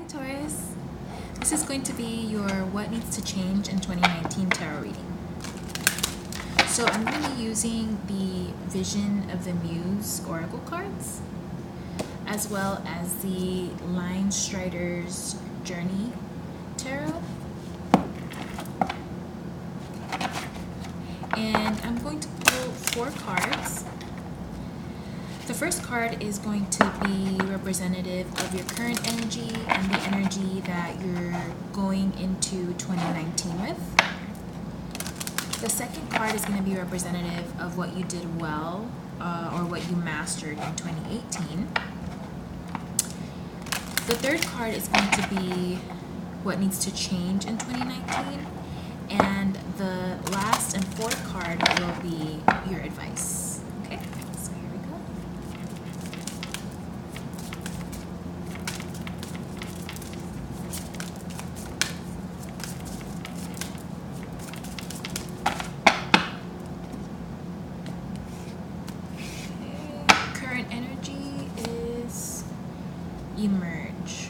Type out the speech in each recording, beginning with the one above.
Hi Taurus. This is going to be your What Needs to Change in 2019 tarot reading. So I'm going to be using the Vision of the Muse Oracle cards, as well as the Linestrider's Journey Tarot. And I'm going to pull 4 cards. The first card is going to be representative of your current energy and the energy that you're going into 2019 with. The second card is going to be representative of what you did well or what you mastered in 2018. The third card is going to be what needs to change in 2019. And the last and fourth card will be your advice. Okay, so here we go. Okay. Current energy is emerge.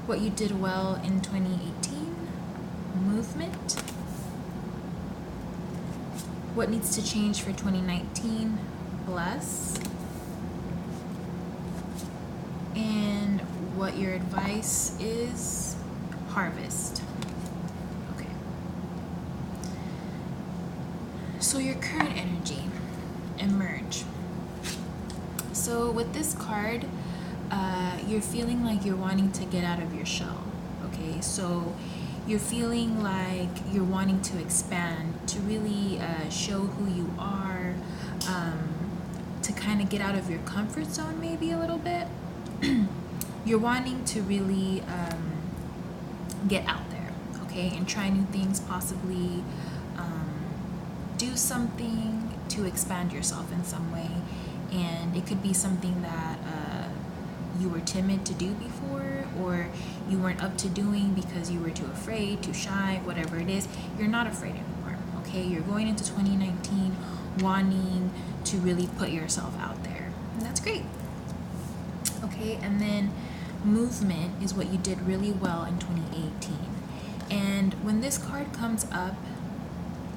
What you did well in 2018, movement. What needs to change for 2019, bless. And what your advice is, harvest. Okay. So your current energy, emerge. So with this card, you're feeling like you're wanting to get out of your shell, okay? So you're feeling like you're wanting to expand, to really show who you are, to kind of get out of your comfort zone maybe a little bit. You're wanting to really get out there, okay? And try new things, possibly do something to expand yourself in some way. And it could be something that you were timid to do before, or you weren't up to doing because you were too afraid, too shy, whatever it is. You're not afraid anymore, okay? You're going into 2019 wanting to really put yourself out there, and that's great. Okay, and then movement is what you did really well in 2018. And when this card comes up,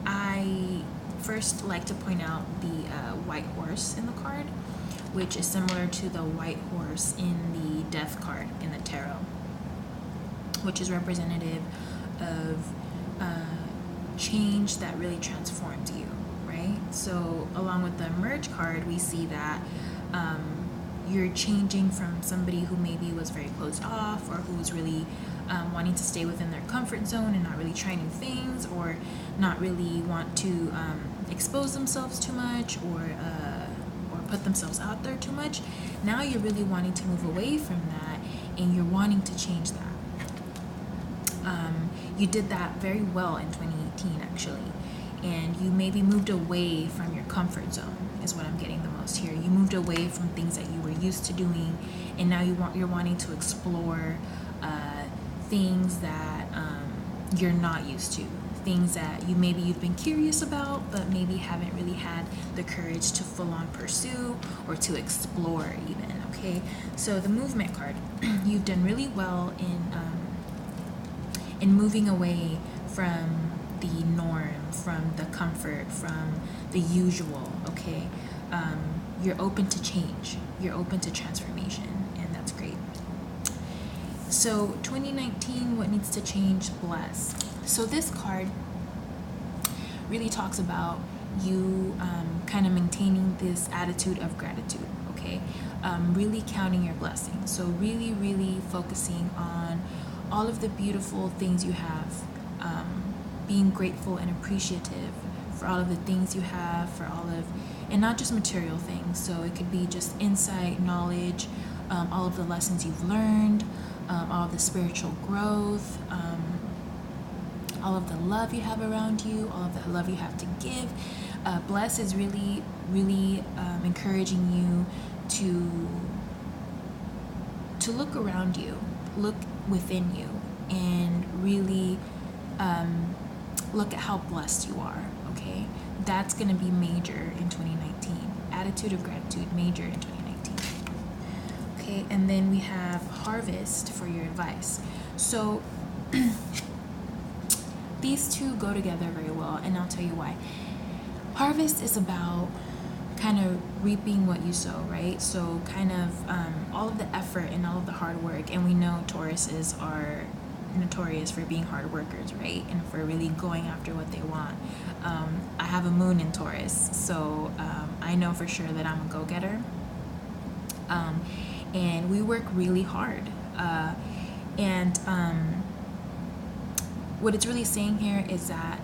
I first like to point out the white horse in the card, which is similar to the white horse in the death card in the tarot, which is representative of change that really transforms you, right? So along with the merge card, we see that you're changing from somebody who maybe was very closed off, or who's really wanting to stay within their comfort zone and not really try new things, or not really want to expose themselves too much, or put themselves out there too much. Now you're really wanting to move away from that, and you're wanting to change that. You did that very well in 2018 actually, and you maybe moved away from your comfort zone is what I'm getting the most here. You moved away from things that you were used to doing, and now you're wanting to explore things that you're not used to, things that you've been curious about, but maybe haven't really had the courage to full on pursue or to explore even, okay? So the movement card, you've done really well in moving away from the norm, from the comfort, from the usual, okay? You're open to change, you're open to transformation, and that's great. So 2019, what needs to change, bless. So this card really talks about you kind of maintaining this attitude of gratitude, okay? Really counting your blessings. So really, really focusing on all of the beautiful things you have, being grateful and appreciative for all of the things you have, and not just material things. So it could be just insight, knowledge, all of the lessons you've learned, all of the spiritual growth, all of the love you have around you, all of the love you have to give. Bless is really, really encouraging you to look around you, look within you, and really look at how blessed you are, okay? That's going to be major in 2019. Attitude of gratitude, major in 2019. Okay, and then we have harvest for your advice. So these two go together very well, and I'll tell you why. Harvest is about kind of reaping what you sow, right? So kind of all of the effort and all of the hard work, and we know Tauruses are notorious for being hard workers, right? And for really going after what they want. I have a moon in Taurus, so I know for sure that I'm a go-getter. And we work really hard. And what it's really saying here is that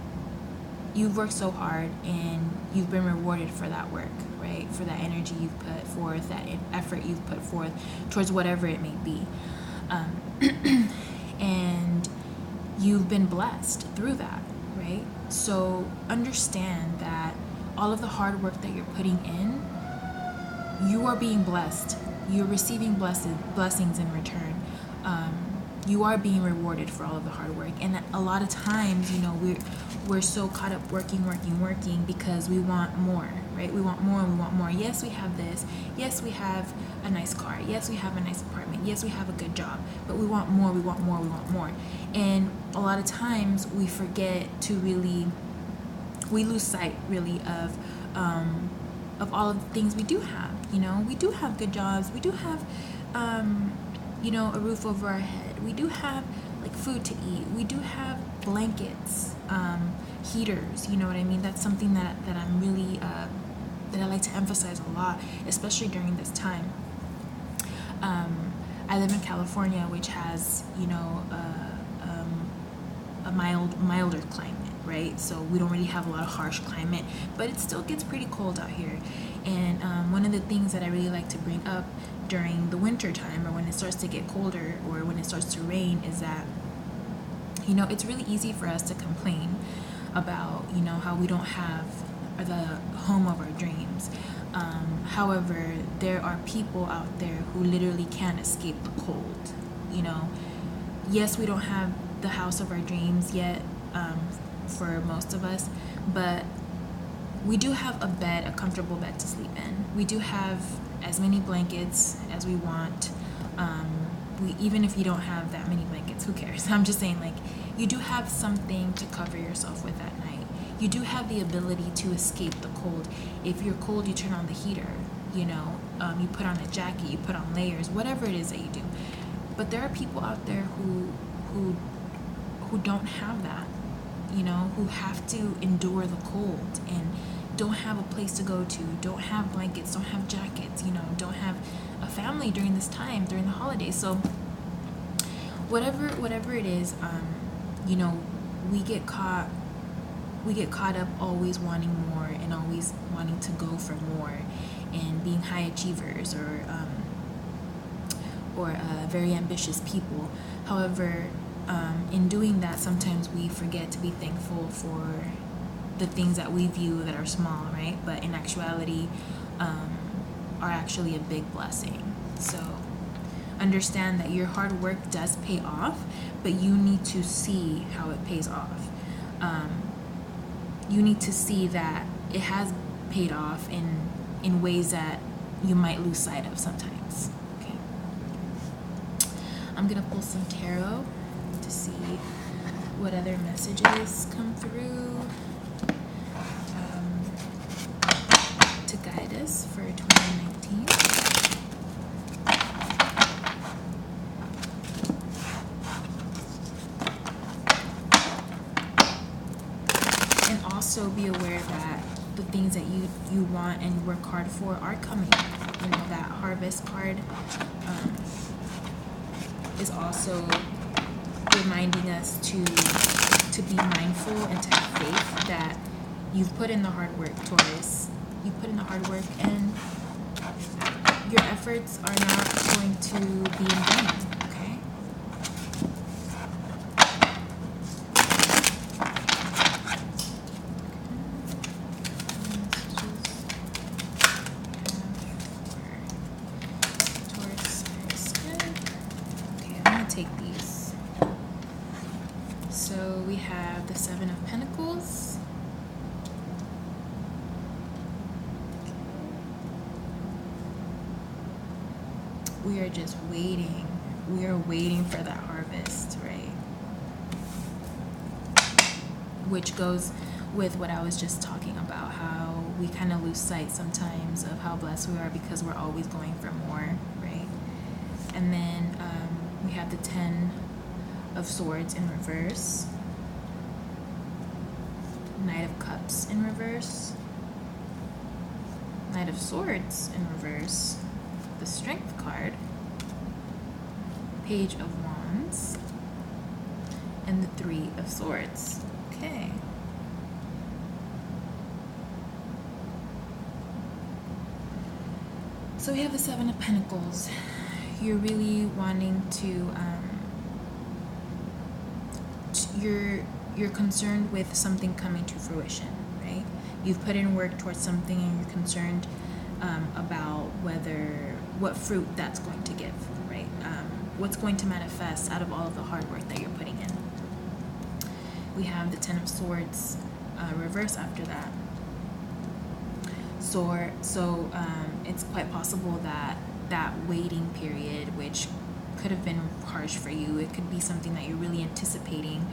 you've worked so hard and you've been rewarded for that work, right? For that energy you've put forth, that effort you've put forth towards whatever it may be. And you've been blessed through that, right? So understand that all of the hard work that you're putting in, you are being blessed. You're receiving blessings in return. You are being rewarded for all of the hard work. And a lot of times, you know, we're so caught up working because we want more, right? We want more and we want more. Yes, we have this. Yes, we have a nice car. Yes, we have a nice apartment. Yes, we have a good job. But we want more, we want more, we want more. And a lot of times we forget to really, we lose sight really of all of the things we do have. You know, we do have good jobs. We do have, you know, a roof over our head. We do have like food to eat. We do have blankets, heaters. You know what I mean? That's something that I'm really that I like to emphasize a lot, especially during this time. I live in California, which has, you know, a milder climate, right? So we don't really have a lot of harsh climate, but it still gets pretty cold out here. And one of the things that I really like to bring up during the winter time, or when it starts to get colder, or when it starts to rain, is that, you know, it's really easy for us to complain about, you know, how we don't have the home of our dreams. However, there are people out there who literally can't escape the cold. You know, yes, we don't have the house of our dreams yet, for most of us, but we do have a bed, a comfortable bed to sleep in. We do have as many blankets as we want. Even if you don't have that many blankets, who cares? I'm just saying, like, you do have something to cover yourself with at night. You do have the ability to escape the cold. If you're cold, you turn on the heater, you know, you put on a jacket, you put on layers, whatever it is that you do. But there are people out there who don't have that, you know, who have to endure the cold and don't have a place to go to, don't have blankets, don't have jackets, you know, don't have a family during this time, during the holidays. So whatever it is, you know, we get caught up always wanting more and always wanting to go for more and being high achievers or very ambitious people. However, in doing that, sometimes we forget to be thankful for the things that we view that are small, right? But in actuality, are actually a big blessing. So understand that your hard work does pay off, but you need to see how it pays off. You need to see that it has paid off in ways that you might lose sight of sometimes. Okay. I'm gonna pull some tarot to see what other messages come through to guide us for 2019. And also be aware that the things that you want and work hard for are coming. You know, that harvest card is also reminding us to be mindful and to have faith that you've put in the hard work, Taurus. You put in the hard work, and your efforts are not going to be in vain. Okay. Taurus, okay, I'm gonna take these. So we have the Seven of Pentacles, we are just waiting. We are waiting for that harvest, right? Which goes with what I was just talking about, how we kind of lose sight sometimes of how blessed we are because we're always going for more, right? And then we have the 10 of Swords in reverse, Knight of Cups in reverse, Knight of Swords in reverse, the Strength card, Page of Wands, and the 3 of Swords. Okay. So we have the 7 of Pentacles. You're really wanting to, you're concerned with something coming to fruition, right? You've put in work towards something and you're concerned about what fruit that's going to give, right? What's going to manifest out of all of the hard work that you're putting in. We have the 10 of Swords reverse after that. So it's quite possible that that waiting period, which could have been harsh for you, it could be something that you're really anticipating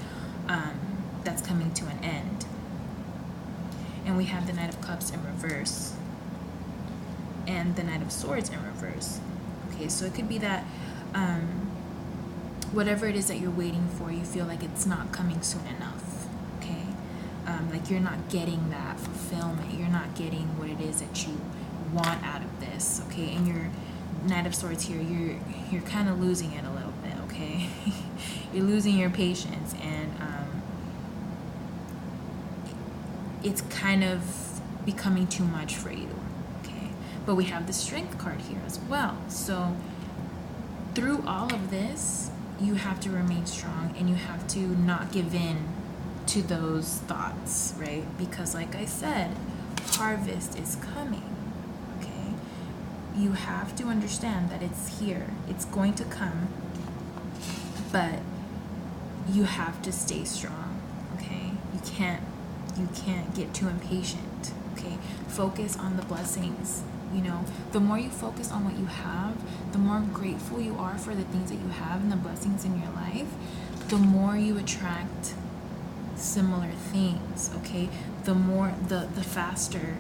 that's coming to an end. And we have the Knight of Cups in reverse and the Knight of Swords in reverse. Okay, so it could be that whatever it is that you're waiting for, you feel like it's not coming soon enough. Okay, like you're not getting that fulfillment, you're not getting what it is that you want out of this. Okay, and your Knight of Swords here, you're kind of losing it a little bit. Okay, you're losing your patience, and it's kind of becoming too much for you. Okay, but we have the Strength card here as well. So through all of this, you have to remain strong and you have to not give in to those thoughts, right? Because like I said, harvest is coming. Okay, you have to understand that it's here, it's going to come, but you have to stay strong. Okay, you can't get too impatient. Okay, focus on the blessings. You know, the more you focus on what you have, the more grateful you are for the things that you have and the blessings in your life, the more you attract similar things. Okay, the more the faster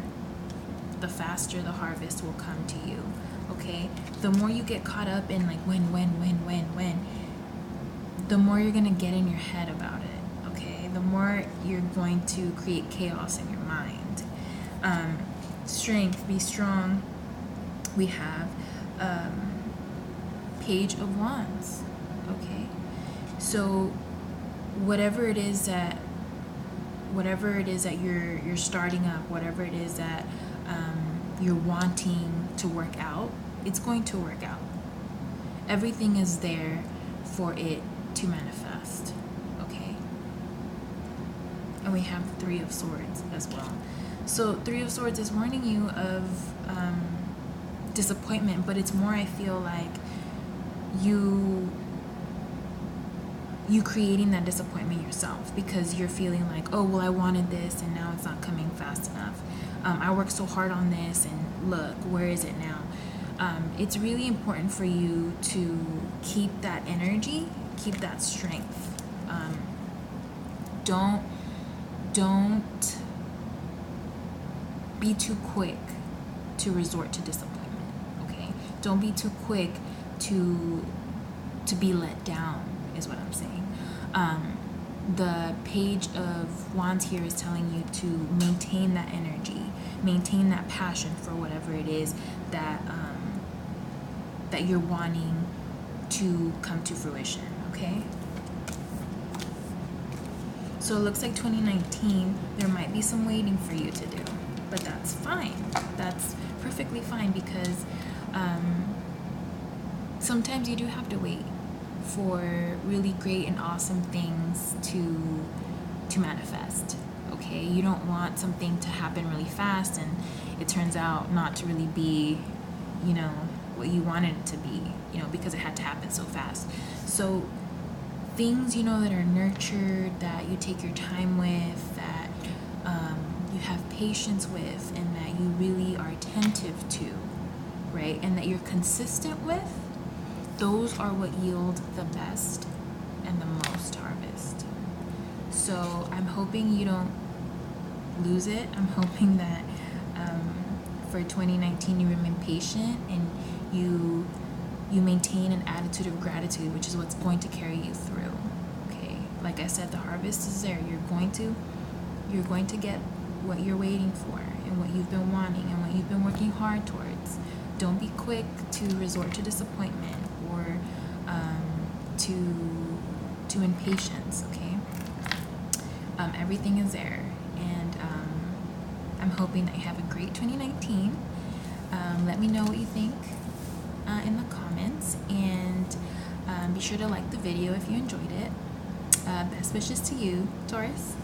the harvest will come to you. Okay, the more you get caught up in like when, the more you're gonna get in your head about it. Okay, the more you're going to create chaos in your mind. Strength, be strong. We have Page of Wands. Okay, so whatever it is that you're starting up, whatever it is that you're wanting to work out, it's going to work out. Everything is there for it to manifest. Okay, and we have the 3 of Swords as well. So 3 of Swords is warning you of disappointment, but it's more, I feel like, you creating that disappointment yourself, because you're feeling like, oh, well, I wanted this and now it's not coming fast enough. I worked so hard on this and look, where is it now? It's really important for you to keep that energy, keep that strength. Don't be too quick to resort to disappointment. Okay, don't be too quick to be let down, is what I'm saying. The Page of Wands here is telling you to maintain that energy, maintain that passion for whatever it is that that you're wanting to come to fruition. Okay, so it looks like 2019, there might be some waiting for you to do, but that's fine. That's perfectly fine, because sometimes you do have to wait for really great and awesome things to manifest. Okay, you don't want something to happen really fast and it turns out not to really be, you know, what you wanted it to be, you know, because it had to happen so fast. So things, you know, that are nurtured, that you take your time with, that you have patience with, and that you really are attentive to, right, and that you're consistent with, those are what yield the best and the most harvest. So I'm hoping you don't lose it. I'm hoping that for 2019 you remain patient and you maintain an attitude of gratitude, which is what's going to carry you through. Okay, like I said, the harvest is there. You're going to get what you're waiting for and what you've been wanting and what you've been working hard towards. Don't be quick to resort to disappointment or to impatience. Okay, everything is there, and I'm hoping that you have a great 2019. Let me know what you think in the comments, and be sure to like the video if you enjoyed it. Best wishes to you, Taurus.